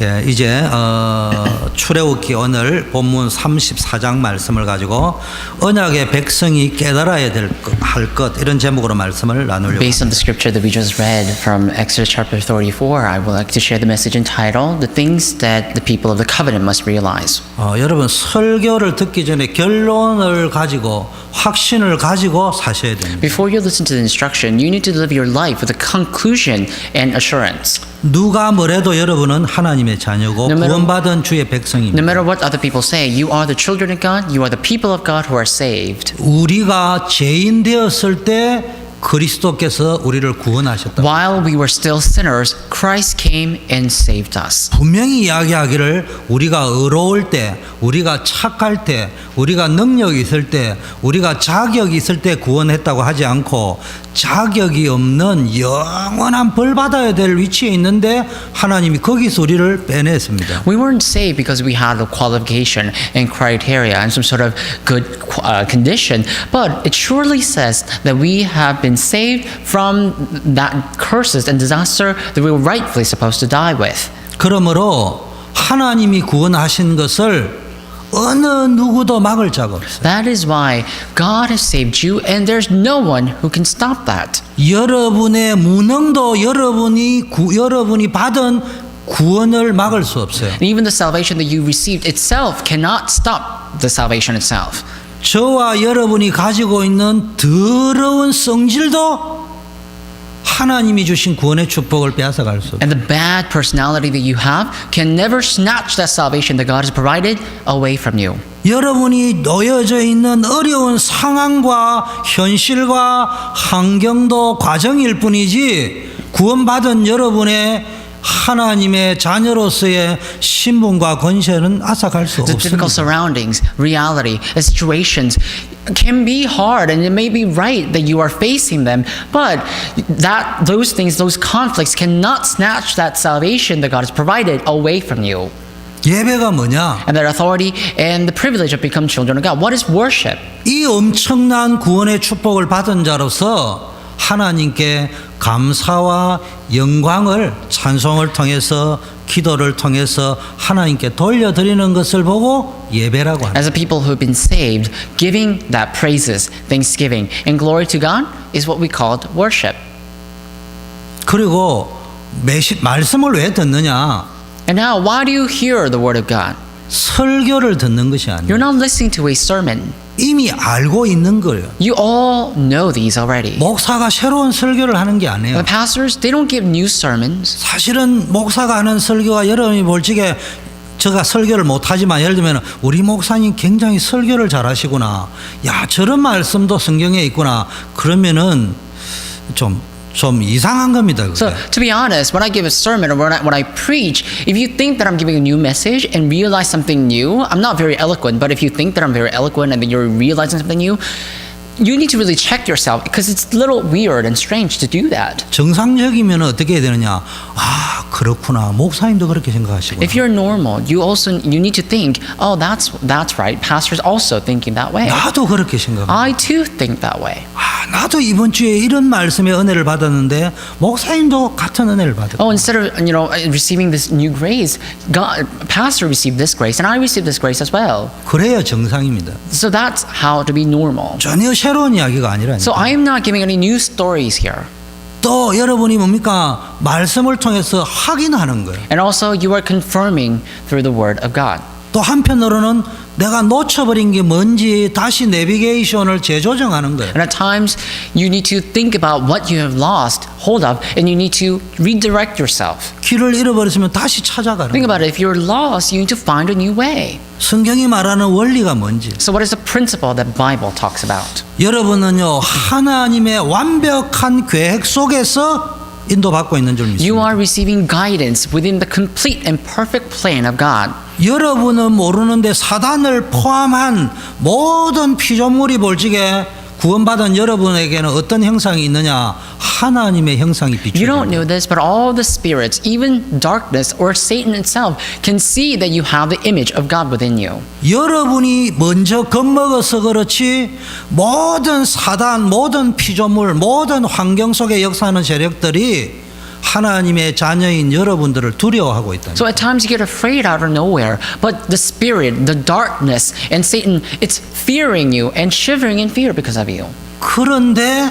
예, 이제 출애굽기 오늘 본문 34장 말씀을 가지고 언약의 백성이 깨달아야 할 것 이런 제목으로 말씀을 나누려고 Based on the scripture that we just read from Exodus chapter 34, I would like to share the message entitled The Things That the People of the Covenant Must Realize. 여러분 설교를 듣기 전에 결론을 가지고 확신을 가지고 사셔야 됩니다. Before you listen to the instruction, you need to live your life with a conclusion and assurance. 누가 뭐래도 여러분은 하나님의 자녀고 No matter- 구원받은 주의 No 백성입니다. matter what other people say, you are the children of God, you are the people of God who are saved. 우리가 죄인 되었을 때 그리스도께서 우리를 구원하셨다. While we were still sinners, Christ came and saved us. 분명히 이야기하기를 우리가 의로울 때, 우리가 착할 때, 우리가 능력이 있을 때, 우리가 자격이 있을 때 구원했다고 하지 않고 자격이 없는 영원한 벌 받아야 될 위치에 있는데 하나님이 거기서 우리를 빼냈습니다. We weren't saved because we had the qualification and criteria and some sort of good condition, but it surely says that we have been saved from that curses and disaster that we were rightfully supposed to die with. 그러므로 하나님이 구원하신 것을 어느 누구도 막을 자가 없어요. That is why God has saved you, and there's no one who can stop that. 여러분의 무능도 여러분이 받은 구원을 막을 수 없어요. And even the salvation that you received itself cannot stop the salvation itself. 저와 여러분이 가지고 있는 더러운 성질도 하나님이 주신 구원의 축복을 빼앗아갈 수 없어요. And the bad personality that you have can never snatch that salvation that God has provided away from you. 여러분이 놓여져 있는 어려운 상황과 현실과 환경도 과정일 뿐이지 구원받은 여러분의 하나님의 자녀로서의 신분과 권세는 앗아갈 수 The difficult 없습니다. surroundings, reality, and situations can be hard, and it may be right that you are facing them, but those things, those conflicts cannot snatch that salvation that God has provided away from you. 예배가 뭐냐? And that authority and the privilege of becoming children of God. What is worship? 이 엄청난 구원의 축복을 받은 자로서 하나님께 감사와 영광을 찬송을 통해서 기도를 통해서 하나님께 돌려드리는 것을 보고 예배라고 합니다. As a people who have been saved, giving that praises, thanksgiving, and glory to God is what we called worship. 그리고 말씀을 왜 듣느냐? And now, why do you hear the word of God? 설교를 듣는 것이 You're 아니에요. not listening to a sermon. 이미 알고 있는 거예요. You all know these already. 목사가 새로운 설교를 하는 게 아니에요. The pastors, they don't give new sermons. 사실은 목사가 하는 설교가 여러분이 볼 적에 제가 설교를 못하지만 예를 들면 우리 목사님 굉장히 설교를 잘하시구나. 야 저런 말씀도 성경에 있구나. 그러면은 좀 이상한 겁니다. So, 그게. to be honest, when I give a sermon or when I preach, if you think that I'm giving a new message and realize something new, I'm not very eloquent, but if you think that I'm very eloquent and that you're realizing something new, you need to really check yourself because it's a little weird and strange to do that. 정상적이면 어떻게 해야 되느냐? 아 그렇구나. 목사님도 그렇게 생각하시구나. If you're normal, you need to think, oh, that's right. Pastors also thinking that way. 나도 그렇게 생각합니다. I too think that way. 아, 나도 이번 주에 이런 말씀의 은혜를 받았는데 목사님도 같은 은혜를 받았다. Oh, instead of receiving this new grace, pastor received this grace, and I received this grace as well. 그래야 정상입니다. So that's how to be normal. 전혀 새로운 이야기가 아니라니까. So I am not giving any new stories here. 또 여러분이 뭡니까? 말씀을 통해서 확인하는 거예요. And also you are confirming through the word of God. 또 한편으로는 내가 놓쳐버린 게 뭔지 다시 내비게이션을 재조정하는 거예요. And at times you need to think about what you have lost hold of, and you need to redirect yourself. 길을 잃어버렸으면 다시 찾아가는 Think 거예요. about it. If you're lost, you need to find a new way. 성경이 말하는 원리가 뭔지. So what is the principle that Bible talks about? 여러분은요 하나님의 완벽한 계획 속에서 인도받고 있는 줄 You 믿습니다. are receiving guidance within the complete and perfect plan of God. 여러분은 모르는데 사단을 포함한 모든 피조물이 볼지게 구원받은 여러분에게는 어떤 형상이 있느냐? 하나님의 형상이 You don't 비추어집니다. know this, but all the spirits, even darkness or Satan itself, can see that you have the image of God within you. 여러분이 먼저 겁먹어서 그렇지 모든 사단, 모든 피조물, 모든 환경 속에 역사하는 세력들이 하나님의 자녀인 여러분들을 두려워하고 있다. So at times you get afraid out of nowhere, but the spirit, the darkness, and Satan, it's fearing you and shivering in fear because of you. 그런데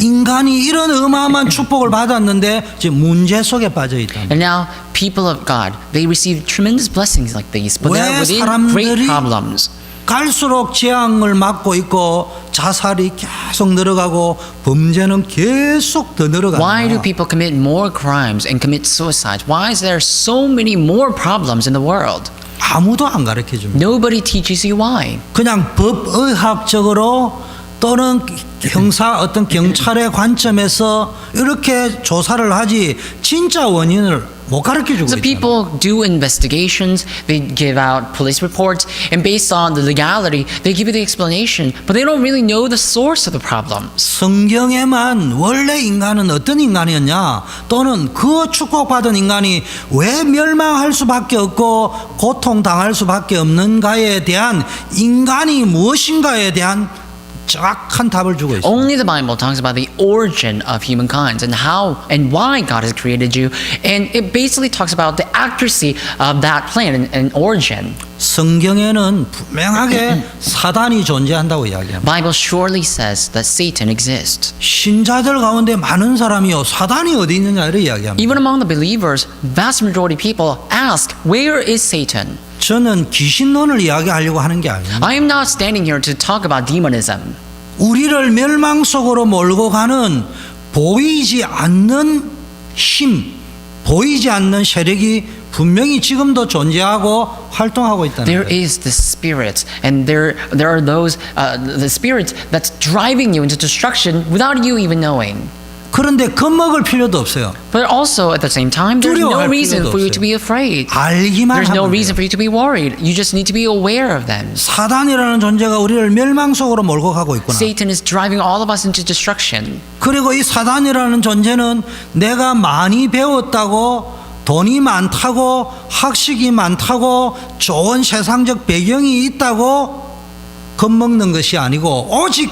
인간이 이런 어마어마한 축복을 받았는데 지금 문제 속에 빠져 있다. And now people of God, they receive tremendous blessings like these, but they're 왜 within great 사람들이 problems. 갈수록 재앙을 맞고 있고 자살이 계속 늘어가고 범죄는 계속 더 늘어가는 Why do 거야. people commit more crimes and commit suicides? Why is there so many more problems in the world? 아무도 안 가르쳐 줍니다. Nobody teaches you why. 그냥 법의학적으로 또는 형사 어떤 경찰의 관점에서 이렇게 조사를 하지 진짜 원인을 못 가르쳐 주고 So 있잖아. people do investigations, they give out police reports, and based on the legality, they give you the explanation, but they don't really know the source of the problem. 성경에만 원래 인간은 어떤 인간이었냐 또는 그 축복받은 인간이 왜 멸망할 수밖에 없고 고통당할 수밖에 없는가에 대한 인간이 무엇인가에 대한 정확한 답을 주고 있습니다. Only the Bible talks about the origin of humankind and how and why God has created you, and it basically talks about the accuracy of that plan and origin. 성경에는 분명하게 사단이 존재한다고 이야기합니다. Bible surely says that Satan exists. 신자들 가운데 많은 사람이요 사단이 어디 있느냐 이렇게 이야기합니다. Even among the believers, vast majority of people ask, where is Satan? 저는 귀신론을 이야기하려고 하는 게 아닙니다. I am not standing here to talk about demonism. 우리를 멸망 속으로 몰고 가는 보이지 않는 힘, 보이지 않는 세력이 분명히 지금도 존재하고 활동하고 있다는 There 거예요. is this spirit, and there are those the spirits that's driving you into destruction without you even knowing. 그런데 겁먹을 필요도 없어요. But also at the same time, there's no 두려워할 reason 필요도 for you 없어요. to be afraid. 알기만 There's no 하면 reason 돼요. for you to be worried. You just need to be aware of them. 사단이라는 존재가 우리를 멸망 속으로 몰고 가고 있구나. Satan is driving all of us into destruction. 그리고 이 사단이라는 존재는 내가 많이 배웠다고 돈이 많다고 학식이 많다고 좋은 세상적 배경이 있다고 겁먹는 것이 아니고 오직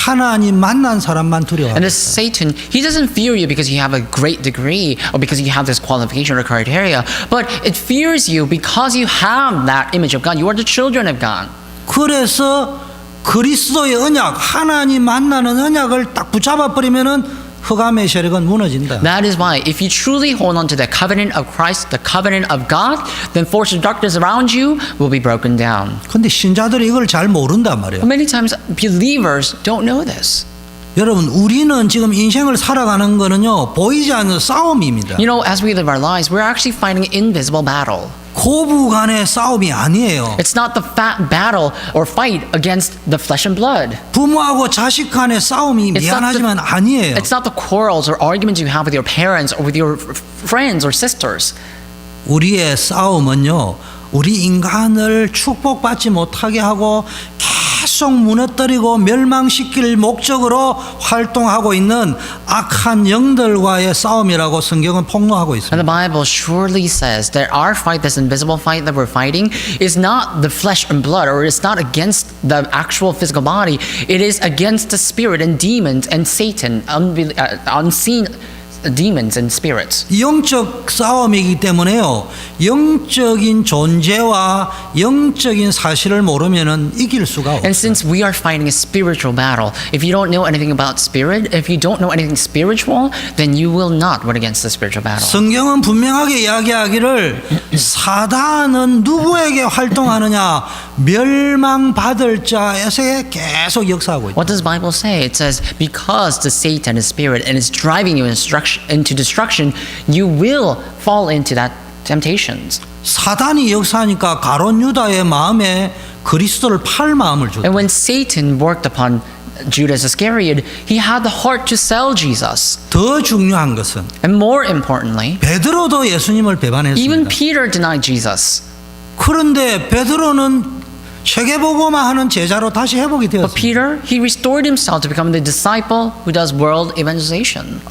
하나님 만난 사람만 And 두려워합니다. this Satan, he doesn't fear you because you have a great degree or because you have this qualification or criteria, but it fears you because you have that image of God. You are the children of God. 그래서 그리스도의 언약, 하나님 만나는 언약을 딱 붙잡아 버리면은 흑암의 세력은 무너진다. That is why if you truly hold on to the covenant of Christ, the covenant of God, then forces of darkness around you will be broken down. 근데 신자들이 이걸 잘 모른단 말이에요. But many times believers don't know this. 여러분, 우리는 지금 인생을 살아가는 거는요, 보이지 않는 싸움입니다. You know, as we live our lives, we're actually fighting an invisible battle. 고부 간의 싸움이 아니에요. It's not the fat battle or fight against the flesh and blood. 부모하고 자식 간의 싸움이 It's not 미안하지만 아니에요. It's not the quarrels or arguments you have with your parents or with your friends or sisters. 우리의 싸움은요, 우리 인간을 축복받지 못하게 하고 계속 무너뜨리고 멸망시킬 목적으로 활동하고 있는 악한 영들과의 싸움이라고 성경은 폭로하고 And 있습니다. the Bible surely says that our fight, this invisible fight that we're fighting, is not the flesh and blood, or it's not against the actual physical body. It is against the spirit and demons and Satan, unseen demons and spirits. 영적 싸움이기 때문에요. 영적인 존재와 영적인 사실을 모르면은 이길 수가 없어요. And since we are fighting a spiritual battle, if you don't know anything about spirit, if you don't know anything spiritual, then you will not win against the spiritual battle. 성경은 분명하게 이야기하기를 사단은 누구에게 활동하느냐? 멸망받을 자에서 계속 역사하고 있다. What does the Bible say? It says, because the Satan is spirit and is driving you into destruction, you will fall into that temptations. 사단이 역사하니까 가론 유다의 마음에 그리스도를 팔 마음을 줬다. And when Satan worked upon Judas Iscariot, he had the heart to sell Jesus. 더 중요한 것은 And more importantly, 베드로도 예수님을 even 배반했습니다. Peter denied Jesus. 그런데 베드로는 세계복음화 하는 제자로 다시 회복이 But 되었습니다. Peter, he restored himself to become the disciple who does world evangelization.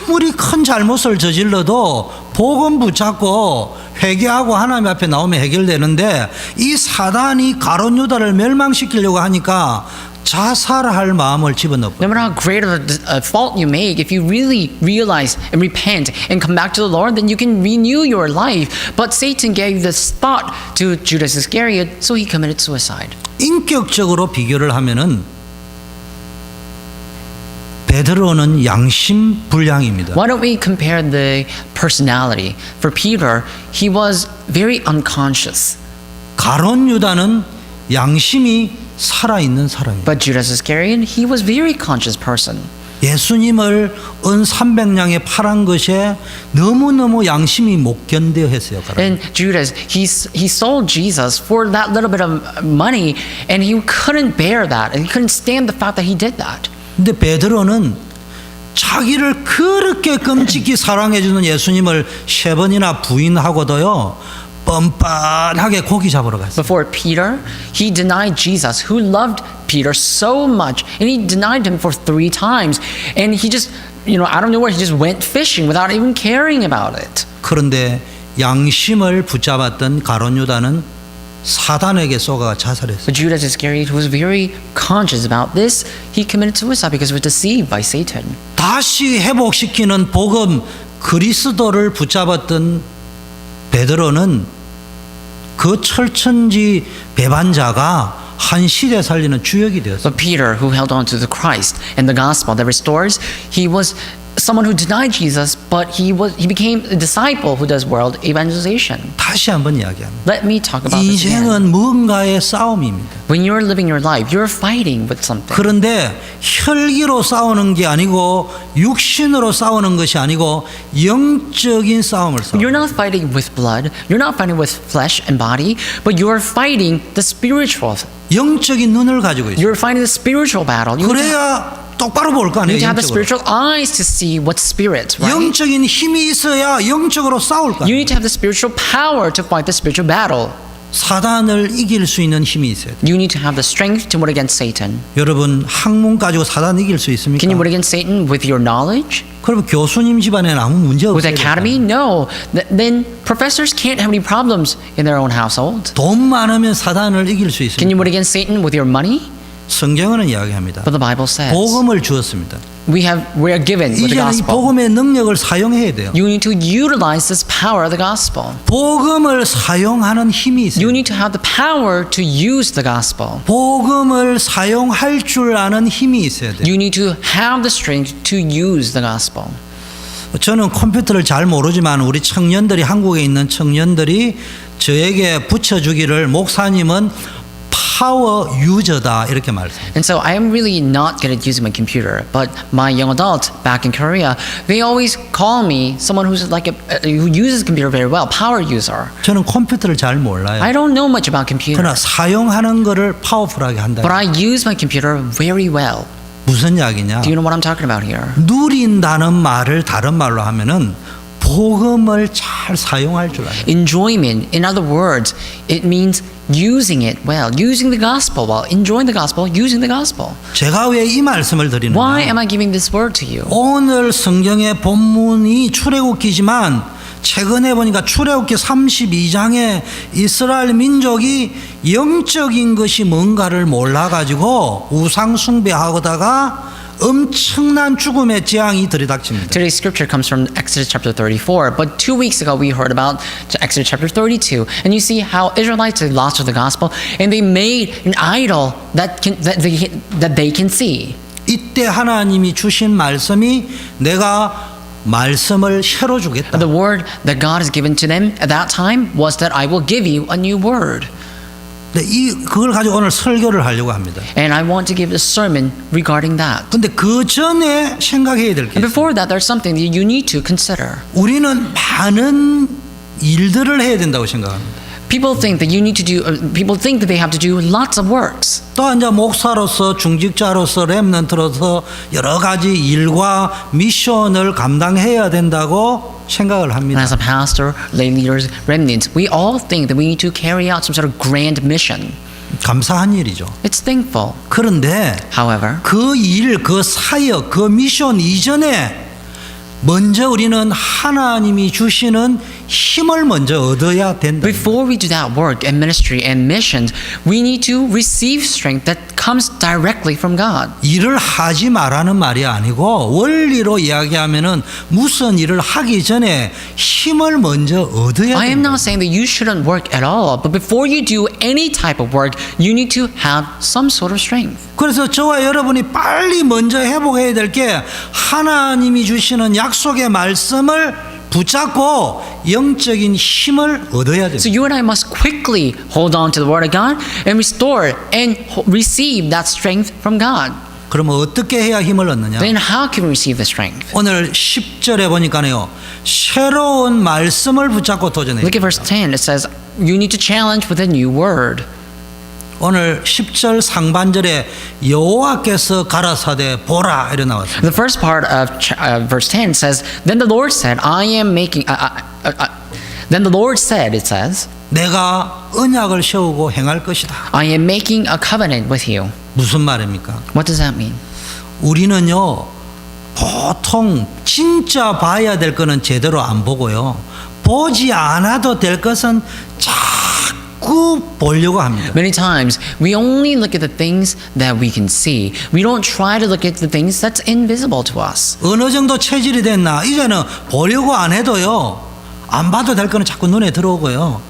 아무리 큰 잘못을 저질러도 복음 붙잡고 회개하고 하나님 앞에 나오면 해결되는데 이 사단이 가론 유다를 멸망시키려고 하니까 자살할 마음을 집어넣고 No matter how great of a fault you make, if you really realize and repent and come back to the Lord, then you can renew your life. But Satan gave this thought to Judas Iscariot, so he committed suicide. 인격적으로 비교를 하면은 베드로는 양심 불량입니다. Why don't we compare the personality? For Peter, he was very unconscious. 가론 유다는 양심이 살아있는 사람입니다. But Judas Iscariot, he was very conscious person. 예수님을 은 300냥에 팔은 것에 너무너무 양심이 못 견뎌 했어요. And Judas, he sold Jesus for that little bit of money, and he couldn't bear that, and he couldn't stand the fact that he did that. 근데 베드로는 자기를 그렇게 끔찍히 사랑해주는 예수님을 3번이나 부인하고도요 뻔뻔하게 고기 잡으러 갔어요. Before Peter, he denied Jesus, who loved Peter so much, and he denied him for 3 times. And he just, out of nowhere, he just went fishing without even caring about it. 그런데 양심을 붙잡았던 가론 유다는 사단에게 쏘가 자살했어요. But Judas Iscariot, who was very conscious about this, he committed suicide because he was deceived by Satan. 다시 회복시키는 복음 그리스도를 붙잡았던 베드로는 그 철천지 배반자가 한 시대 살리는 주역이 되었어요. But Peter, who held on to the Christ and the gospel that restores, he was someone who denied Jesus, but he became a disciple who does world evangelization. 다시 한번 이야기합니다. Let me talk about this again. 인생은 무언가의 싸움입니다. When you're living your life, you're fighting with something. 그런데 혈기로 싸우는 게 아니고 육신으로 싸우는 것이 아니고 영적인 싸움을 싸워. You're not fighting with blood. You're not fighting with flesh and body, but you're fighting the spiritual. 영적인 눈을 가지고 있어요. You're fighting the spiritual battle. 그래야 똑바로 볼 거 You 아니에요. need to have the 영적으로. spiritual eyes to see what's spirit, right? 영적인 힘이 있어야 영적으로 싸울 거 You 아니에요. need to have the spiritual power to fight the spiritual battle. 사단을 이길 수 있는 힘이 있어야 돼요. You need to have the strength to win against Satan. 여러분 학문 가지고 사단 이길 수 있습니까? Can you win against Satan with your knowledge? 그럼 교수님 집안에는 아무 문제 With 없어요. academy? No. Then professors can't have any problems in their own household. 돈 많으면 사단을 이길 수 Can 있습니다. you win against Satan with your money? 성경은 이야기합니다. But the Bible says 복음을 주었습니다. we are given with the 이제는 이 gospel. 복음의 능력을 사용해야 돼요. You need to utilize this power of the gospel. 복음을 사용하는 힘이 있어요. You need to have the power to use the gospel. 복음을 사용할 줄 아는 힘이 있어야 돼요. You need to have the strength to use the gospel. 저는 컴퓨터를 잘 모르지만 우리 청년들이 한국에 있는 청년들이 저에게 붙여주기를 목사님은 파워 유저다 이렇게 말씀해요. And so I am really not good at using my computer, but my young adult back in Korea, they always call me someone who's like who uses computer very well, power user. 저는 컴퓨터를 잘 몰라요. I don't know much about computer, 그러나 사용하는 거를 파워풀하게 한다. but I use my computer very well. 무슨 이야기냐? Do you know what I'm talking about here? 누린다는 말을 다른 말로 하면은 복음을 잘 사용할 줄 알아요. Enjoyment, in other words, it means using it well, using the gospel well, enjoying the gospel, using the gospel. 제가 왜 이 말씀을 Why 드리느냐? am I giving this word to you? 오늘 성경의 본문이 출애굽기지만 최근에 보니까 출애굽기 32장에 이스라엘 민족이 영적인 것이 뭔가를 몰라가지고 우상 숭배하다가 엄청난 죽음의 재앙이 들이닥칩니다. Today's scripture comes from Exodus chapter 34, but 2 weeks ago we heard about Exodus chapter 32, and you see how Israelites had lost the gospel, and they made an idol that they can see. 이때 하나님이 주신 말씀이 내가 말씀을 새로 주겠다. The word that God has given to them at that time was that I will give you a new word. 네, 그걸 가지고 오늘 설교를 하려고 합니다. And I want to give a sermon regarding that. 근데 그 전에 생각해야 될 게 And 있어요. before that, there's something that you need to consider. 우리는 많은 일들을 해야 된다고 생각합니다. People think that they have to do lots of works. 또 이제 목사로서 중직자로서 렘넌트로서 여러 가지 일과 미션을 감당해야 된다고 생각을 And 합니다. as a pastor, lay leaders, remnants, we all think that we need to carry out some sort of grand mission. 감사한 일이죠. It's thankful. 그런데 However, 그 일, 그 사역, 그 미션 이전에 먼저 우리는 하나님이 주시는 힘을 먼저 얻어야 된다. Before we do that work and ministry and missions, we need to receive strength that comes directly from God. 일을 하지 말라는 말이 아니고 원리로 이야기하면은 무슨 일을 하기 전에 힘을 먼저 얻어야 I am 된다. not saying that you shouldn't work at all, but before you do any type of work, you need to have some sort of strength. 그래서 저와 여러분이 빨리 먼저 회복해야 될 게 하나님이 주시는 약속의 말씀을 붙잡고 영적인 힘을 얻어야 So 됩니다. you and I must quickly hold on to the Word of God and restore and receive that strength from God. 그러면 어떻게 해야 힘을 얻느냐? Then how can we receive the strength? 오늘 10절에 보니까요. 새로운 말씀을 붙잡고 도전해야 Look at 됩니다. verse 10. It says, you need to challenge with a new word. 오늘 10절 상반절에 여호와께서 가라사대 보라 이래 나왔습니다. The first part of verse 10 says, Then the Lord said, Then the Lord said, it says, 내가 언약을 세우고 행할 것이다. I am making a covenant with you. 무슨 말입니까? What does that mean? 우리는요 보통 진짜 봐야 될 거는 제대로 안 보고요 보지 않아도 될 것은 자꾸 보려고 합니다. Many times, we only look at the things that we can see. We don't try to look at the things that's invisible to us. 어느 정도 체질이 됐나 이제는 보려고 안 해도요 안 봐도 될 거는 자꾸 눈에 들어오고요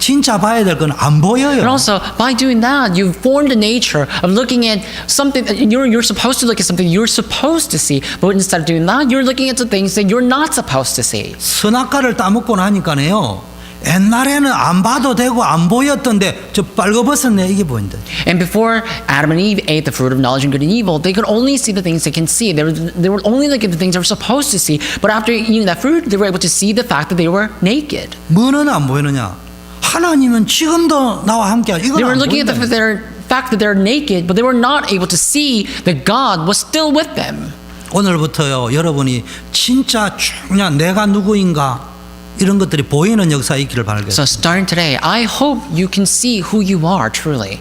진짜 봐야 될 거는 안 But 보여요. also, by doing that, you've formed a nature of looking at something that you're supposed to look at something you're supposed to see. But instead of doing that, you're looking at the things that you're not supposed to see. 선악과를 따먹고 나니까요 옛날에는 안 봐도 되고 안 보였던데 저 빨개벗었네 이게 보인다. And before Adam and Eve ate the fruit of knowledge of good and evil, they could only see the things they can see. They were only looking at the things they were supposed to see. But after eating that fruit, they were able to see the fact that they were naked. 뭐는 안 보이느냐? 하나님은 지금도 나와 함께 이건 They were 안 looking at 보인다. the fact that they're naked, but they were not able to see that God was still with them. 오늘부터요 여러분이 진짜 그냥 내가 누구인가 이런 것들이 보이는 역사 있기를 바라겠습니다. So starting today, I hope you can see who you are truly.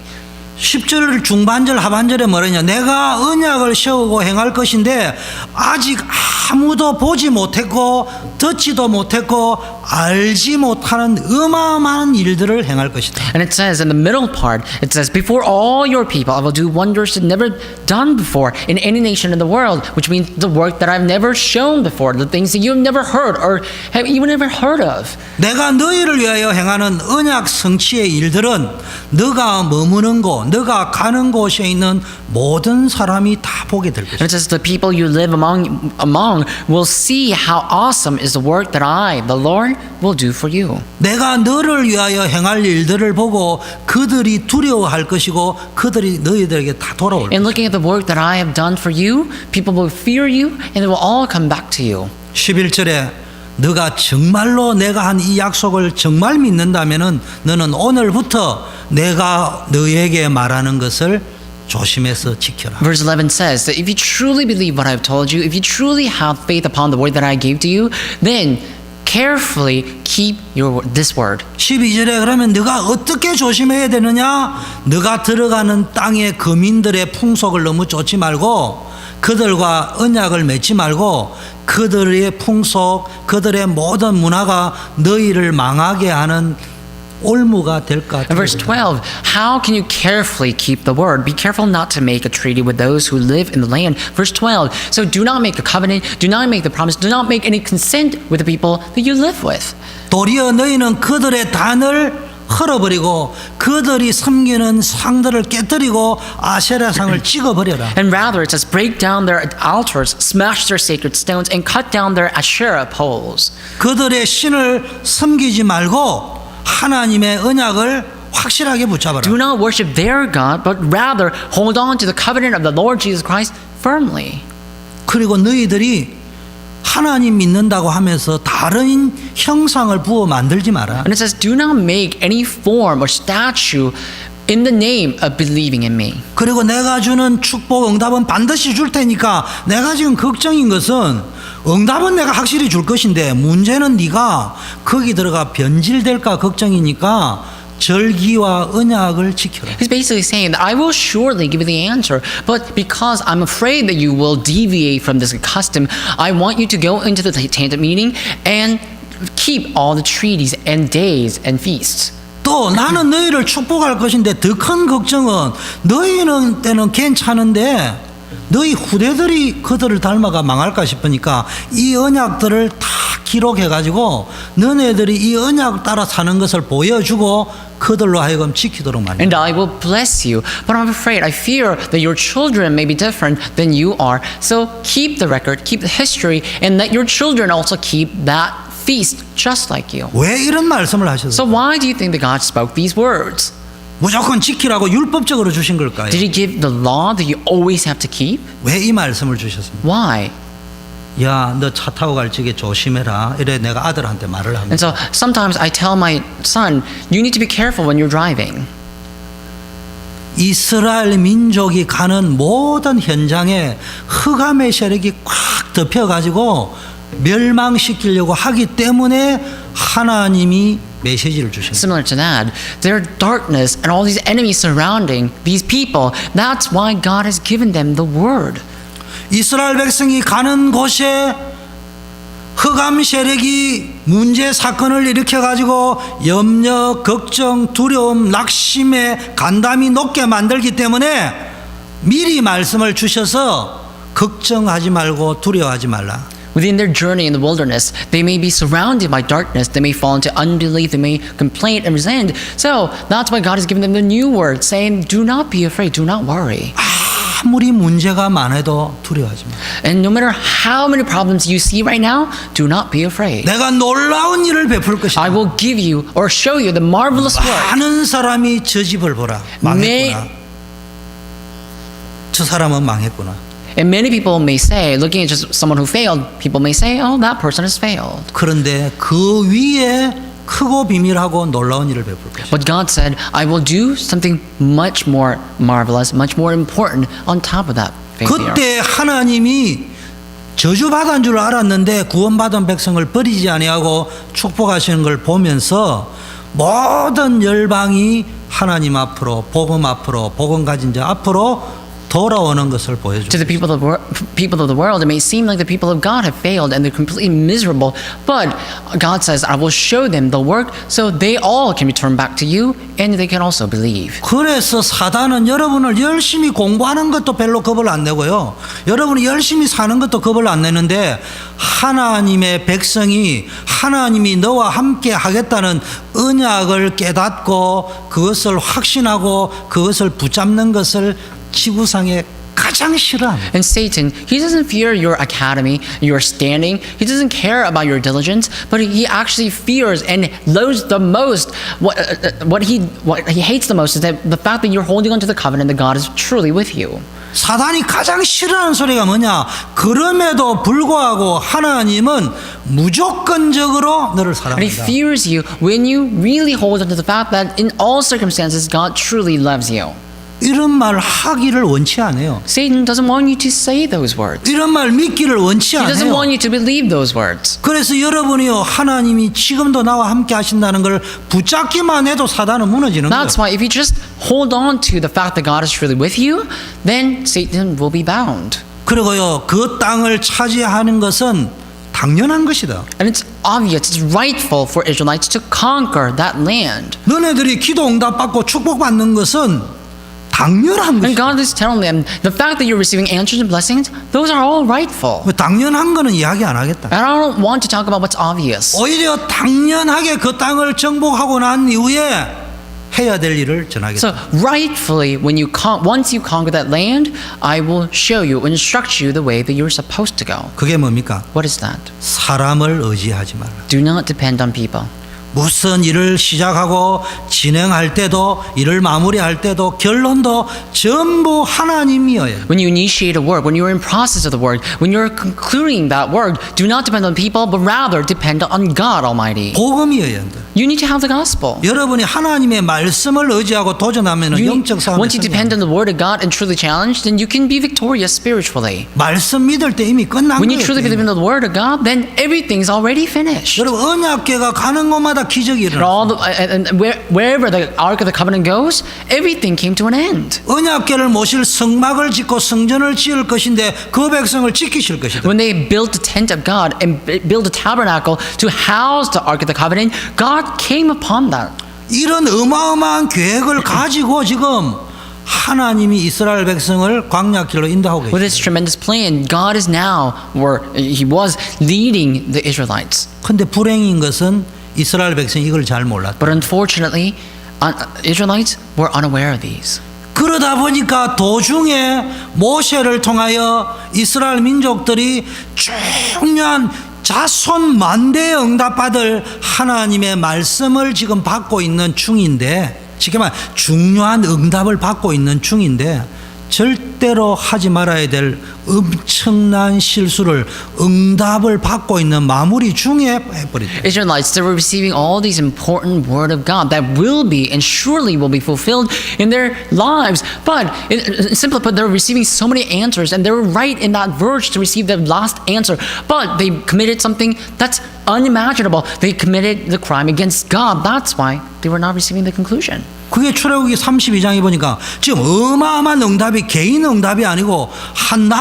10절 중반절 하반절에 뭐라냐 내가 언약을 세우고 행할 것인데 아직 아무도 보지 못했고 듣지도 못했고 알지 못하는 어마어마한 일들을 행할 것이다. And it says in the middle part, it says, before all your people, I will do wonders that never done before in any nation in the world, which means the work that I've never shown before, the things that you've never heard or have even never heard of. 내가 너희를 위하여 행하는 언약 성취의 일들은 너가 머무는 곳, 너가 가는 곳에 있는 모든 사람이 다 보게 될 And 것이다. it says the people you live among will see how awesome is the work that I, the Lord, will do for you. 내가 너를 위하여 행할 일들을 보고 그들이 두려워할 것이고 그들이 너희들에게 다 돌아올 것이다. And looking at the work that I have done for you, people will fear you and they will all come back to you. 11절에 너가 정말로 내가 한 이 약속을 정말 믿는다면은 너는 오늘부터 내가 너에게 말하는 것을 조심해서 지켜라. Verse 11 says that if you truly believe what I've told you, if you truly have faith upon the word that I gave to you, then carefully keep this word. 12절에 그러면 네가 어떻게 조심해야 되느냐? 네가 들어가는 땅의 거민들의 풍속을 너무 쫓지 말고 그들과 언약을 맺지 말고 그들의 풍속, 그들의 모든 문화가 너희를 망하게 하는 올무가 될까? And verse 12, how can you carefully keep the word? Be careful not to make a treaty with those who live in the land. Verse 12, so do not make a covenant, do not make the promise, do not make any consent with the people that you live with. 도리어 너희는 그들의 단을 헐어버리고 그들이 섬기는 상들을 깨뜨리고 아세라상을 찍어버려라. And rather, it says, break down their altars, smash their sacred stones, and cut down their Asherah poles. 그들의 신을 섬기지 말고 하나님의 언약을 확실하게 붙잡아라. Do not worship their God, but rather hold on to the covenant of the Lord Jesus Christ firmly. 그리고 너희들이 하나님 믿는다고 하면서 다른 형상을 부어 만들지 마라. And it says, do not make any form or statue in the name of believing in me. 그리고 내가 주는 축복 응답은 반드시 줄 테니까 내가 지금 걱정인 것은 응답은 내가 확실히 줄 것인데 문제는 네가 거기 들어가 변질될까 걱정이니까 절기와 언약을 지켜라. He's basically saying that I will surely give you the answer, but because I'm afraid that you will deviate from this custom, I want you to go into the tent meeting and keep all the treaties and days and feasts. 또 나는 너희를 축복할 것인데 더 큰 걱정은 너희는 때는 괜찮은데 너희 후대들이 그들을 닮아가 망할까 싶으니까 이 언약들을 다 기록해가지고 너네들이 이 언약 따라 사는 것을 보여주고 그들로 하여금 지키도록 말이야. And I will bless you. But I'm afraid, I fear that your children may be different than you are. So keep the record, keep the history, and let your children also keep that feast just like you. 왜 이런 말씀을 So 하셨어요? why do you think that God spoke these words? 무조건 지키라고 율법적으로 주신 걸까요? Did he give the law that you always have to keep? 왜 이 말씀을 주셨습니까? Why? 야, 너 차 타고 갈 적에 조심해라. 이래 내가 아들한테 말을 합니다. And so sometimes I tell my son, you need to be careful when you're driving. 이스라엘 민족이 가는 모든 현장에 흑암의 세력이 꽉 덮여가지고 멸망시키려고 하기 때문에 하나님이 메시지를 주신 거예요. Similar to that, their darkness and all these enemies surrounding these people, that's why God has given them the word. 이스라엘 백성이 가는 곳에 흑암 세력이 문제 사건을 일으켜가지고 염려, 걱정, 두려움, 낙심에 간담이 높게 만들기 때문에 미리 말씀을 주셔서 걱정하지 말고 두려워하지 말라. Within their journey in the wilderness, they may be surrounded by darkness, they may fall into unbelief, they may complain and resent. So that's why God has given them the new word, saying, do not be afraid, do not worry. 아무리 문제가 많아도 두려워하지 마. And no matter how many problems you see right now, do not be afraid. 내가 놀라운 일을 베풀 것이다. I will give you or show you the marvelous work. 많은 사람이 저 집을 보라. 망했구나. 저 사람은 망했구나. And many people may say, looking at just someone who failed, people may say, oh, that person has failed. 그런데 그 위에 크고 비밀하고 놀라운 일을 베풀 것이다. But God said, I will do something much more marvelous, much more important on top of that failure. 그때 하나님이 저주받은 줄 알았는데 구원받은 백성을 버리지 아니하고 축복하시는 걸 보면서 모든 열방이 하나님 앞으로 복음 앞으로 복음 가진 자 앞으로 돌아오는 것을 To the 보여줍니다. people of the world, it may seem like the people of God have failed and they're completely miserable. But God says, I will show them the work so they all can return back to you and they can also believe. 그래서 사단은 여러분을 열심히 공부하는 것도 별로 겁을 안 내고요. 여러분이 열심히 사는 것도 겁을 안 내는데 하나님의 백성이 하나님이 너와 함께 하겠다는 언약을 깨닫고 그것을 확신하고 그것을 붙잡는 것을 지구상에 가장 싫어합니다. And Satan, he doesn't fear your academy, your standing. He doesn't care about your diligence, but he actually fears and loathes the most. What he hates the most is that the fact that you're holding onto the covenant that God is truly with you. 사단이 가장 싫어하는 소리가 뭐냐? 그럼에도 불구하고 하나님은 무조건적으로 너를 And he 사랑한다. fears you when you really hold onto the fact that in all circumstances God truly loves you. 이런 말 하기를 원치 않아요. Satan doesn't want you to say those words. 이런 말 믿기를 원치 He doesn't 않아요. want you to believe those words. 그래서 여러분이요 하나님이 지금도 나와 함께 하신다는 걸 붙잡기만 해도 사단은 무너지는 거예요. That's why if you just hold on to the fact that God is truly with you, then Satan will be bound. 그리고요 그 땅을 차지하는 것은 당연한 것이다. And it's obvious, it's rightful for Israelites to conquer that land. 너네들이 기도 응답 받고 축복받는 것은 당연한 And 것이다. God is telling them the fact that you're receiving answers and blessings, those are all rightful. 당연한 거는 이야기 안 하겠다. And I don't want to talk about what's obvious. 오히려 당연하게 그 땅을 정복하고 난 이후에 해야 될 일을 전하겠다. So rightfully, when you once you conquer that land, I will show you, instruct you the way that you're supposed to go. 그게 뭡니까? What is that? 사람을 의지하지 말라. Do not depend on people. 무슨 일을 시작하고 진행할 때도 일을 마무리할 때도 결론도 전부 하나님이어야. When you initiate a work, when you're in process of the work, when you're concluding that work, do not depend on people, but rather depend on God Almighty. 복음이어야 한다. You need to have the gospel. 여러분이 하나님의 말씀을 의지하고 도전하면 영적 싸움에 Once you depend on the word of God and truly challenge, then you can be victorious spiritually. 말씀 믿을 때 이미 끝난 When you truly 거예요. believe in the word of God, then everything's already finished. 여러분 언약궤가 가는 곳마다 다 기적이 And all 일어났습니다. wherever the Ark of the Covenant goes, everything came to an end. 언약궤를 모실 성막을 짓고 성전을 지을 것인데 그 백성을 지키실 것이다. When they built the tent of God and built the tabernacle to house the Ark of the Covenant, God came upon that. 이런 어마어마한 계획을 가지고 지금 하나님이 이스라엘 백성을 광야길로 인도하고 With 계십니다. this tremendous plan, God is now, or He was leading the Israelites. 근데 불행인 것은 이스라엘 백성이 이걸 잘 몰랐다. But unfortunately, Israelites were unaware of these. 그러다 보니까 도중에 모세를 통하여 이스라엘 민족들이 중요한 자손 만대에 응답받을 하나님의 말씀을 지금 받고 있는 중인데, 쉽게 말해 중요한 응답을 받고 있는 중인데 절대로 하지 말아야 될 엄청난 실수를 응답을 받고 있는 마무리 중에 해버렸다. Israelites, they were receiving all these important word of God that will be and surely will be fulfilled in their lives. But simply put, they were receiving so many answers and they were right in that verge to receive the last answer. But they committed something that's unimaginable. They committed the crime against God. That's why they were not receiving the conclusion. 그게 출애굽기 32장에 보니까 지금 어마어마한 응답이 개인 응답이 아니고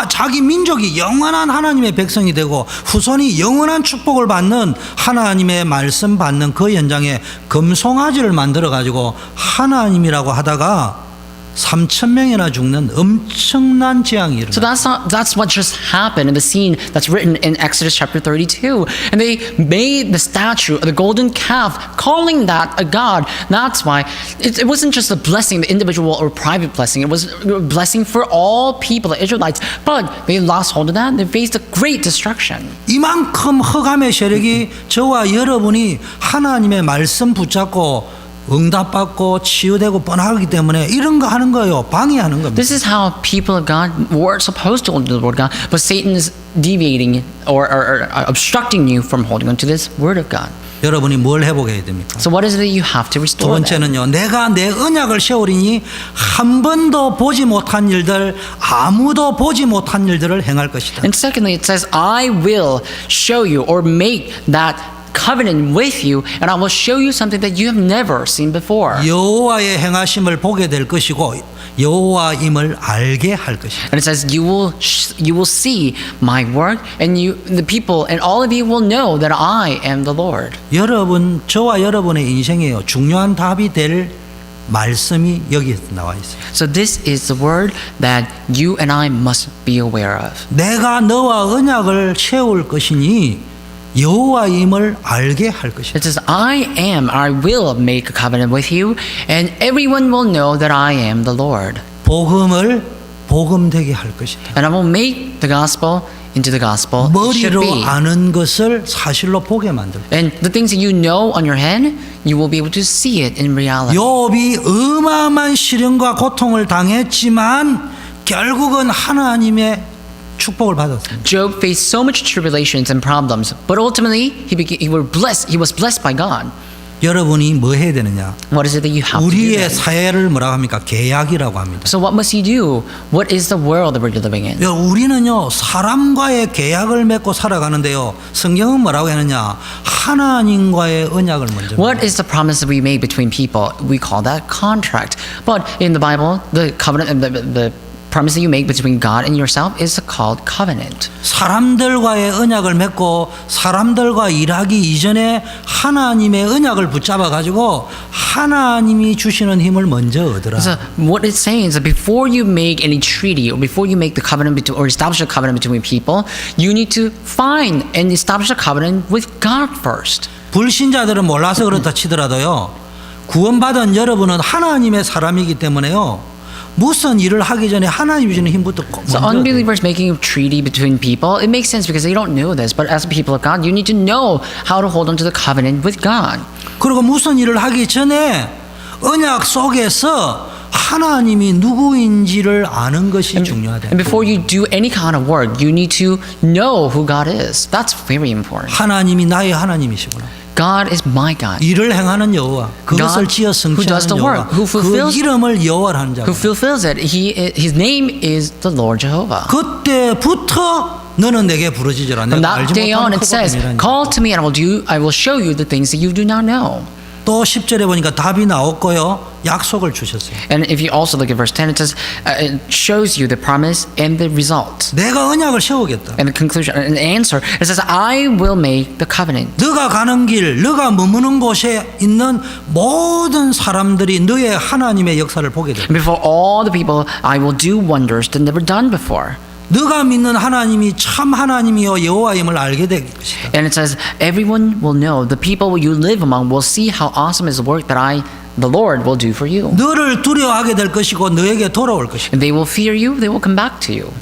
자기 민족이 영원한 하나님의 백성이 되고 후손이 영원한 축복을 받는 하나님의 말씀 받는 그 현장에 금송아지를 만들어 가지고 하나님이라고 하다가 3,000명이나 죽는 엄청난 재앙이 일어났어요. So that's what just happened in the scene that's written in Exodus chapter 32. And they made the statue of the golden calf, calling that a god. That's why it wasn't just a blessing, the individual or private blessing. It was a blessing for all people, the Israelites. But they lost hold of that. They faced a great destruction. 이만큼 흑암의 세력이 저와 여러분이 하나님의 말씀 붙잡고 응답받고 치유되고 뻔하기 때문에 이런 거 하는 거예요. 방해하는 겁니다. This is how people of God were supposed to hold to the word of God, but Satan is deviating or obstructing you from holding on to this word of God. 여러분이 뭘 해보게 됩니까? So what is it that you have to 두 restore? Then? 번째는요, 내가 내 언약을 세우리니 한 번도 보지 못한 일들, 아무도 보지 못한 일들을 행할 것이다. And secondly, it says, I will show you or make that covenant with you, and I will show you something that you have never seen before. 여호와의 행하심을 보게 될 것이고 여호와임을 알게 할 것이다. And it says, you will see my work, and the people, and all of you will know that I am the Lord. 여러분, 저와 여러분의 인생에요, 중요한 답이 될 말씀이 여기 나와 있어요. So this is the word that you and I must be aware of. 내가 너와 언약을 세울 것이니 여호와임을 알게 할 것이다. It says, I will make a covenant with you, and everyone will know that I am the Lord. 복음을 복음되게 할 것이다. And I will make the gospel into the gospel it should 머리로 be. 아는 것을 사실로 보게 만들. And the things that you know on your head, you will be able to see it in reality. 욥이 어마어마한 시련과 고통을 당했지만 결국은 하나님의 축복을 받았습니다. Job faced so much tribulations and problems, but ultimately he was blessed by God. 여러분이 뭐 해야 되느냐? What is it that you have to do? 우리의 then? 사회를 뭐라고 합니까? 계약이라고 합니다. So what must you do? What is the world that we're living in? 우리는요, 사람과의 계약을 맺고 살아가는데요, 성경은 뭐라고 하느냐? 하나님과의 언약을 먼저. What is the promise that we make between people? We call that contract. But in the Bible, the covenant, the promise that you make between God and yourself is called covenant. 사람들과의 언약을 맺고 사람들과 일하기 이전에 하나님의 언약을 붙잡아 가지고 하나님이 주시는 힘을 먼저 얻으라. So what it's saying is that before you make any treaty or before you make the covenant or establish a covenant between people, you need to find and establish a covenant with God first. 불신자들은 몰라서 그렇다 치더라도요, 구원받은 여러분은 하나님의 사람이기 때문에요, 무슨 일을 하기 전에 하나님이 주는 힘부터 So 먼저. unbelievers making a treaty between people, it makes sense because they don't know this. But as people of God, you need to know how to hold on to the covenant with God. 그리고 무슨 일을 하기 전에 언약 속에서 하나님이 누구인지를 아는 것이 중요하다. And before you do any kind of work, you need to know who God is. That's very important. 하나님이 나의 하나님이시구나. God is my God. 일을 행하는 여호와, 그것을 지어 who does 성취하는 the 여호와, work, who 그 fulfills- 이름을 여호와라는 자. Who fulfills it? His name is the Lord Jehovah. 그때부터 너는 내게 부르짖으라. From 내가 that 알지 day on, 못하는 it says, 크거든이라니. call to me and I will show you the things that you do not know. 또 10절에 보니까 답이 나왔고요. 약속을 주셨어요. And if you also look at verse 10, it says, it shows you the promise and the result. 내가 언약을 세우겠다. And the conclusion, an answer, it says, I will make the covenant. 너가 가는 길, 너가 머무는 곳에 있는 모든 사람들이 너의 하나님의 역사를 보게 돼. And before all the people, I will do wonders that never done before. 너가 믿는 하나님이 참 하나님이요 여호와임을 알게 될 것이다. And it says, everyone will know, the people you live among will see how awesome is the work that the Lord will do for you. 너를 두려워하게 될 것이고 너에게 돌아올 것이다. And they will fear you, they will come back to you.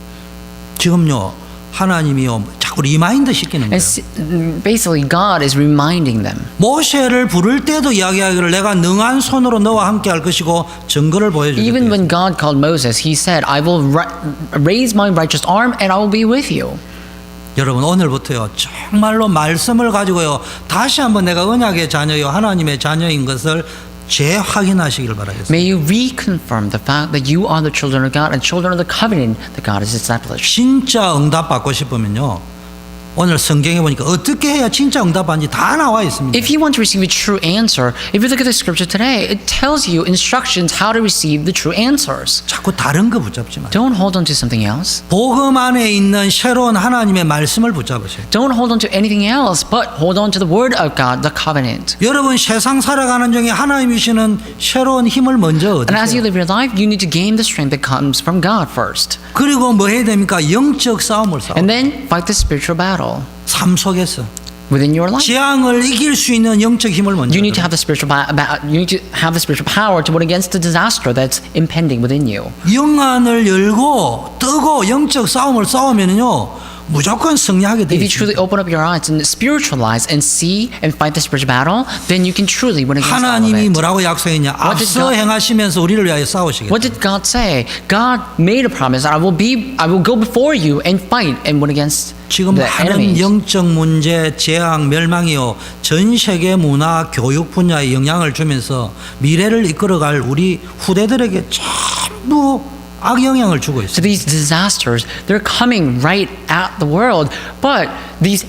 지금요 하나님이요 자꾸 리마인드 시키는 거예요. And basically, God is reminding them. 모세를 부를 때도 이야기하기를 내가 능한 손으로 너와 함께 할 것이고 증거를 Even 보여주겠다. when God called Moses, he said, I will raise my righteous arm and I will be with you. 여러분 오늘부터요 정말로 말씀을 가지고요 다시 한번 내가 언약의 자녀요 하나님의 자녀인 것을 재확인하시길 바라겠습니다. May you reconfirm the fact that you are the children of God and children of the covenant that God has established. 진짜 응답 받고 싶으면요 오늘 성경에 보니까 어떻게 해야 진짜 응답받는지 다 나와 있습니다. If you want to receive a true answer, if you look at the scripture today, it tells you instructions how to receive the true answers. 자꾸 다른 거 붙잡지 마세요. Don't hold on to something else. 복음 안에 있는 새로운 하나님의 말씀을 붙잡으세요. Don't hold on to anything else, but hold on to the word of God, the covenant. 여러분 세상 살아가는 중에 하나님이 주시는 새로운 힘을 먼저 And as you 얻으세요. live your life, you need to gain the strength that comes from God first. 그리고 뭐 해야 됩니까? 영적 싸움을 싸워. And then fight the spiritual battle 삶 속에서 within your life. 재앙을 이길 수 있는 영적 힘을 먼저 You need to 얻어요. have the spiritual you need to have the spiritual power to win against the disaster that's impending within you. 영안을 열고 뜨고 영적 싸움을 싸우면요 무조건 승리하게 돼 If you 있습니다. truly open up your eyes and spiritualize and see and fight the spiritual battle, then you can truly win against all of 하나님이 it. 뭐라고 약속했냐? What did 앞서 God- 행하시면서 우리를 위하여 싸우시겠다. What did God say? God made a promise. I will go before you and fight and win against 지금 the 많은 enemies. 영적 문제, 재앙, 멸망이요 전 세계 문화, 교육 분야에 영향을 주면서 미래를 이끌어갈 우리 후대들에게 전부 악영향을 주고 So 있어요. these disasters, they're coming right at the world, but it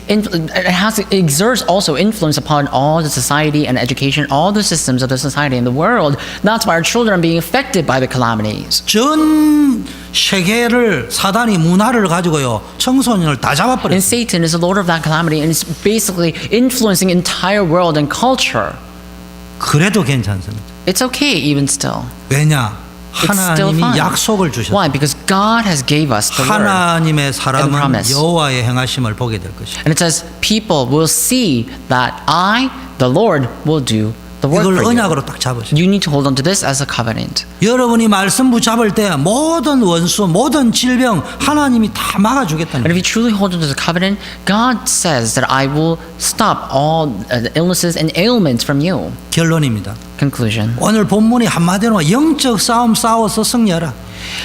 exerts also influence upon all the society and education, all the systems of the society and the world. That's why our children are being affected by the calamities. 전 세계를 사단이 문화를 가지고요 청소년을 다 잡아버렸어요. And Satan is the lord of that calamity, and is basically influencing entire world and culture. 그래도 괜찮습니다. It's okay even still. 왜냐? It's still 하나님이 fine. 약속을 주셨어요. Why? Because God has gave us the word. 하나님의 and 사람은 promise. 여호와의 행하심을 보게 될 것이다. And it says, people will see that I, the Lord, will do the work 이걸 for you. 언약으로 딱 잡으세요. You need to hold on to this as a covenant. 여러분이 말씀 붙잡을 때 모든 원수, 모든 질병 하나님이 다 막아주겠다는 And 거예요. if you truly hold on to the covenant, God says that I will stop all the illnesses and ailments from you. 결론입니다. Conclusion. 오늘 본문이 한마디로 영적 싸움 싸워서 승리하라.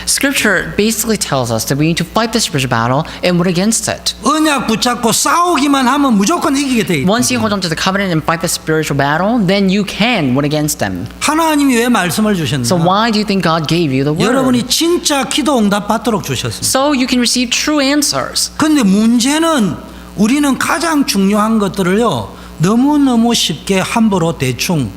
Scripture basically tells us that we need to fight the spiritual battle and win against it. 언약 붙잡고 싸우기만 하면 무조건 이기게 돼 있다. Once you hold on to the covenant and fight the spiritual battle, then you can win against them. 하나님이 왜 말씀을 주셨나? So why do you think God gave you the word? 여러분이 진짜 기도 응답 받도록 주셨습니다. So you can receive true answers. 근데 문제는 우리는 가장 중요한 것들을요 너무너무 쉽게 함부로 대충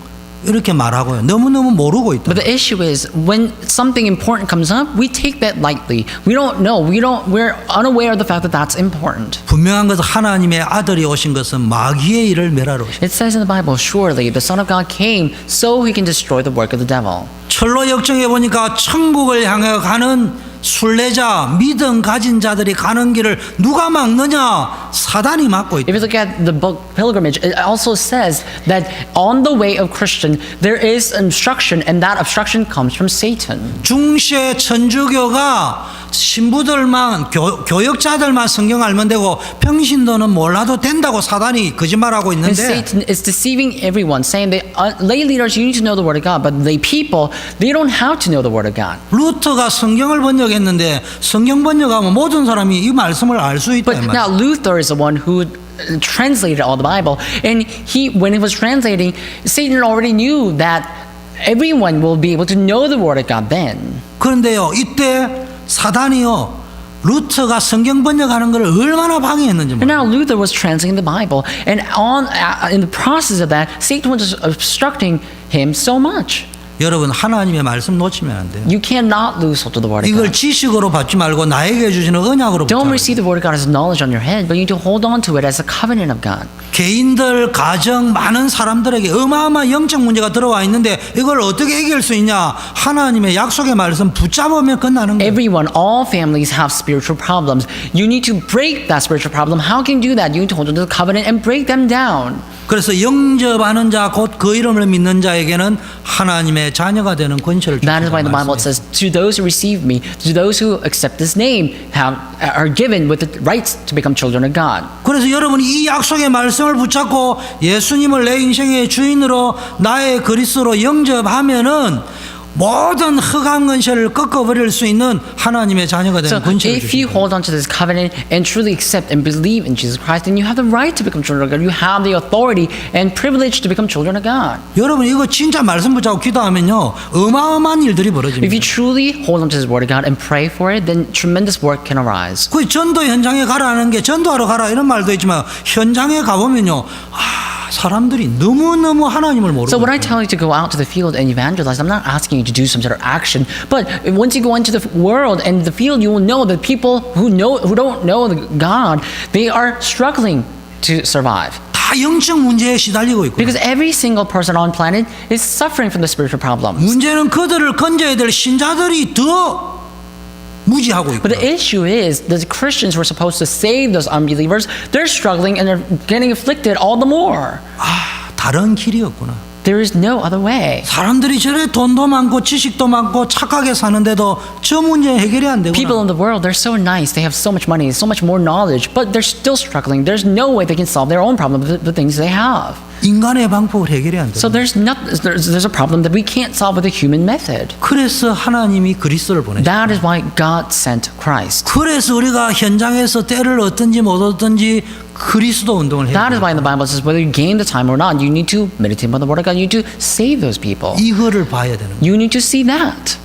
이렇게 말하고요 너무너무 모르고 있다. But the issue is when something important comes up, we take that lightly. We don't know. We're unaware of the fact that that's important. 분명한 것은 하나님의 아들이 오신 것은 마귀의 일을 멸하러 오신. It says in the Bible, surely the Son of God came so he can destroy the work of the devil. 철로 역정에 보니까 천국을 향해 가는 순례자, 믿음 가진 자들이 가는 길을 누가 막느냐? 사단이 막고 있다. If you look at the book Pilgrimage, it also says that on the way of Christian, there is obstruction, and that obstruction comes from Satan. 중세 천주교가 신부들만 교역자들만 성경 알면 되고 평신도는 몰라도 된다고 사단이 거짓말하고 And 있는데 Satan is deceiving everyone, saying that lay leaders, you need to know the Word of God, but lay people, they don't have to know the Word of God. 루터가 성경을 번역했는데 성경 번역하면 모든 사람이 이 말씀을 알 수 있다 이 But 말이야. now Luther is the one who translated all the Bible, and when he was translating, Satan already knew that everyone will be able to know the Word of God then. 그런데요 이때 사단이요 루터가 성경 번역하는 걸 얼마나 방해했는지 And now 몰라요. Luther was translating the Bible, and in the process of that, Satan was obstructing him so much. 여러분 하나님의 말씀 놓치면 안 돼요. You cannot lose hold of the Word of 이걸 God. 지식으로 받지 말고 나에게 주시는 언약으로 Don't 붙잡아야 receive 돼요. the Word of God as knowledge on your head, but you need to hold on to it as a covenant of God. 개인들, 가정, 많은 사람들에게 어마어마한 영적 문제가 들어와 있는데 이걸 어떻게 이길 수 있냐? 하나님의 약속의 말씀 붙잡으면 끝나는 거예요. Everyone, all families have spiritual problems. You need to break that spiritual problem. How can you do that? You need to hold on to the covenant and break them down. 그래서 영접하는 자, 곧 그 이름을 믿는 자에게는 하나님의 자녀가 되는 권세를 That is why the 주신다는 Bible 말씀이에요. says, to those who receive me, to those who accept this name, are given with the rights to become children of God. 그래서 여러분이 이 약속의 말씀을 붙잡고 예수님을 내 인생의 주인으로 나의 그리스도로 영접하면은 모든 흑암 권세를 꺾어버릴 수 있는 하나님의 자녀가 So 되는 권세를 if you 주십니다. hold on to this covenant and truly accept and believe in Jesus Christ, then you have the right to become children of God. You have the authority and privilege to become children of God. 여러분 이거 진짜 말씀 붙잡고 기도하면요 어마어마한 일들이 If 벌어집니다. you truly hold on to this word of God and pray for it, then tremendous work can arise. 그 전도 현장에 가라는 게 전도하러 가라 이런 말도 있지만 현장에 가보면요 사람들이 너무너무 하나님을 모르고 So when I 있어요. tell you to go out to the field and evangelize, I'm not asking you to do some sort of action. But once you go into the world and the field, you will know that people who don't know God, they are struggling to survive. 다 영적 문제에 시달리고 있고 Because every single person on planet is suffering from the spiritual problems. 문제는 그들을 건져야 될 신자들이 더 무지하고 있고 But the issue is the Christians who are supposed to save those unbelievers, they're struggling and they're getting afflicted all the more. 다른 길이 없구나. There is no other way. 사람들이 저래 돈도 많고 지식도 많고 착하게 사는데도 저 문제 해결이 안 People 되구나. in the world, they're so nice, they have so much money, so much more knowledge, but they're still struggling. There's no way they can solve their own problem with the things they have. 인간의 방법을 해결이 안 So 돼. there's a problem that we can't solve with a human method. 그래서 하나님이 그리스도를 보내셨어요. That is why God sent Christ. 그래서 우리가 현장에서 때를 얻든지 못 얻든지 그리스도 운동을 해야 That is why 돼요. the Bible says whether you gain the time or not, you need to meditate on the Word of God. You need to save those people. 이거를 봐야 되는 거예요. You need to see that.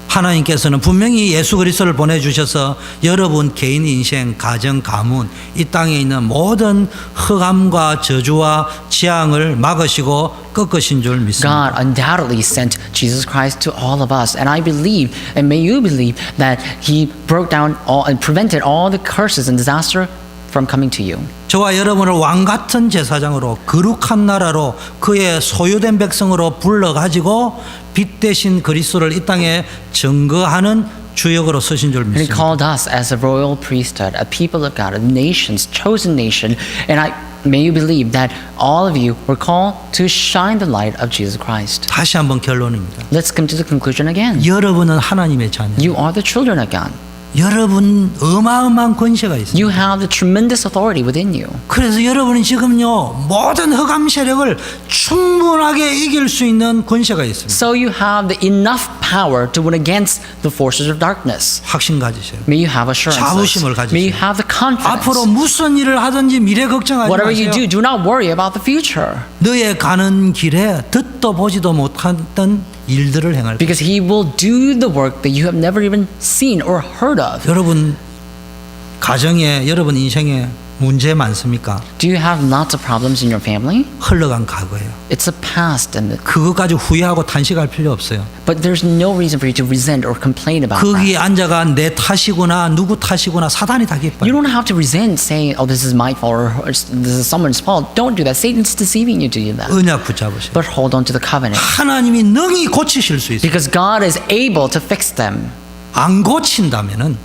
하나님께서는 분명히 예수 그리스도를 보내주셔서 여러분 개인 인생, 가정, 가문 이 땅에 있는 모든 흑암과 저주와 재앙을 막으시고 꺾으신 줄 믿습니다. God undoubtedly sent Jesus Christ to all of us. And I believe, and may you believe, that He broke down all and prevented all the curses and disaster from coming to you. 저와 여러분을 왕같은 제사장으로 거룩한 나라로 그의 소유된 백성으로 불러가지고 빛 대신 그리스도를 이 땅에 증거하는 주역으로 서신 줄 And He 믿습니다. called us as a royal priesthood, a people of God, a nation's chosen nation. And may you believe that all of you were called to shine the light of Jesus Christ. 다시 한번 결론입니다. Let's come to the conclusion again. 여러분은 하나님의 자녀. You are the children of God. 여러분 어마어마한 권세가 있습니다. You have the tremendous authority within you. 그래서 여러분이 지금요 모든 흑암 세력을 충분하게 이길 수 있는 권세가 있습니다. So you have the enough power to win against the forces of darkness. 확신 가지세요. May you have assurance. 자부심을 가지세요. May you have the 앞으로 confidence. 무슨 일을 하든지 미래 걱정하지 Whatever you 마세요. do not worry about the future. 너의 가는 길에 듣도 보지도 못했던 일들을 행할 거예요. Because He will do the work that you have never even seen or heard of. 여러분 가정에 여러분 인생에 문제 많습니까? Do you have lots of problems in your family? 흘러간 과거예요. It's a past, and 그것까지 후회하고 탄식할 필요 없어요. but there's no reason for you to resent or complain about 거기 that. 앉아가 내 탓이구나 누구 탓이구나 사단이 다 You 기뻐요. don't have to resent saying, "Oh, this is my fault," or "This is someone's fault." Don't do that. Satan's deceiving you to do that. 언약 붙잡으세요. But hold on to the covenant, 하나님이 능히 고치실 수 있어요. because God is able to fix them. 안 고친다면은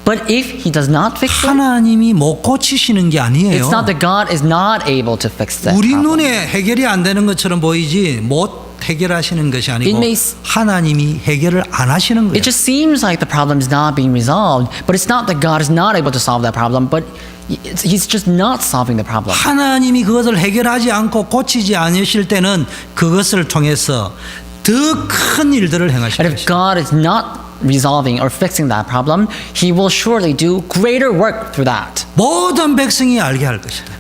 But if He does not fix them, 하나님이 못 고치시는 게 아니에요. it's not that God is not able to fix that 우리 problem. 눈에 해결이 안 되는 것처럼 보이지 못 해결하시는 것이 아니고 It may- 하나님이 해결을 안 하시는 거예요. It just seems like the problem is not being resolved, but it's not that God is not able to solve that problem, but He's just not solving the problem. 하나님이 그것을 해결하지 않고 고치지 않으실 때는 그것을 통해서 더 큰 일들을 행하실 And if 것이다. God is not resolving or fixing that problem, He will surely do greater work through that. 모든 백성이 알게 할 것이다.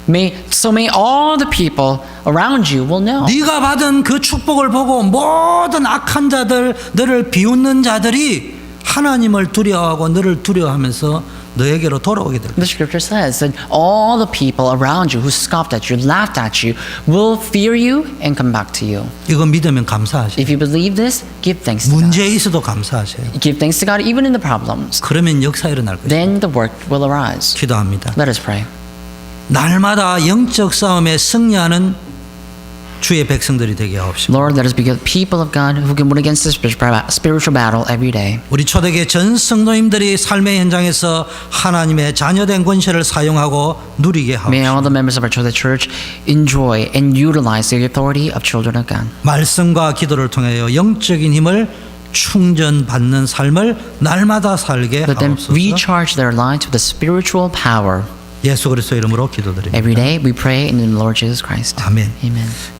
So may all the people around you will know. 네가 받은 그 축복을 보고 모든 악한 자들, 너를 비웃는 자들이 하나님을 두려워하고 너를 두려워하면서 너에게로 돌아오게 될 The scripture says that all the people around you who scoffed at you, laughed at you, will fear you and come back to you. 이거 믿으면 감사하세요. If you believe this, give thanks to God. 문제에 있어도 감사하세요. Give thanks to God even in the problems. 그러면 역사 일어날 것입니다. Then the work will arise. 기도합니다. Let us pray. 날마다 영적 싸움에 승리하는 주의 백성들이 되게 하옵시고 Lord, let us be good people of God who can win against the spiritual battle every day. 우리 초대교회 전 성도님들이 삶의 현장에서 하나님의 자녀된 권세를 사용하고 누리게 May all 하옵시고 the members of our church enjoy and utilize the authority of children of God. 말씀과 기도를 통하여 영적인 힘을 충전받는 삶을 날마다 살게 Let them 하옵소서. recharge their lives with the spiritual power. 예수 그리스도 이름으로 기도드립니다. Every day we pray in the name of the Lord Jesus Christ. 아멘. Amen.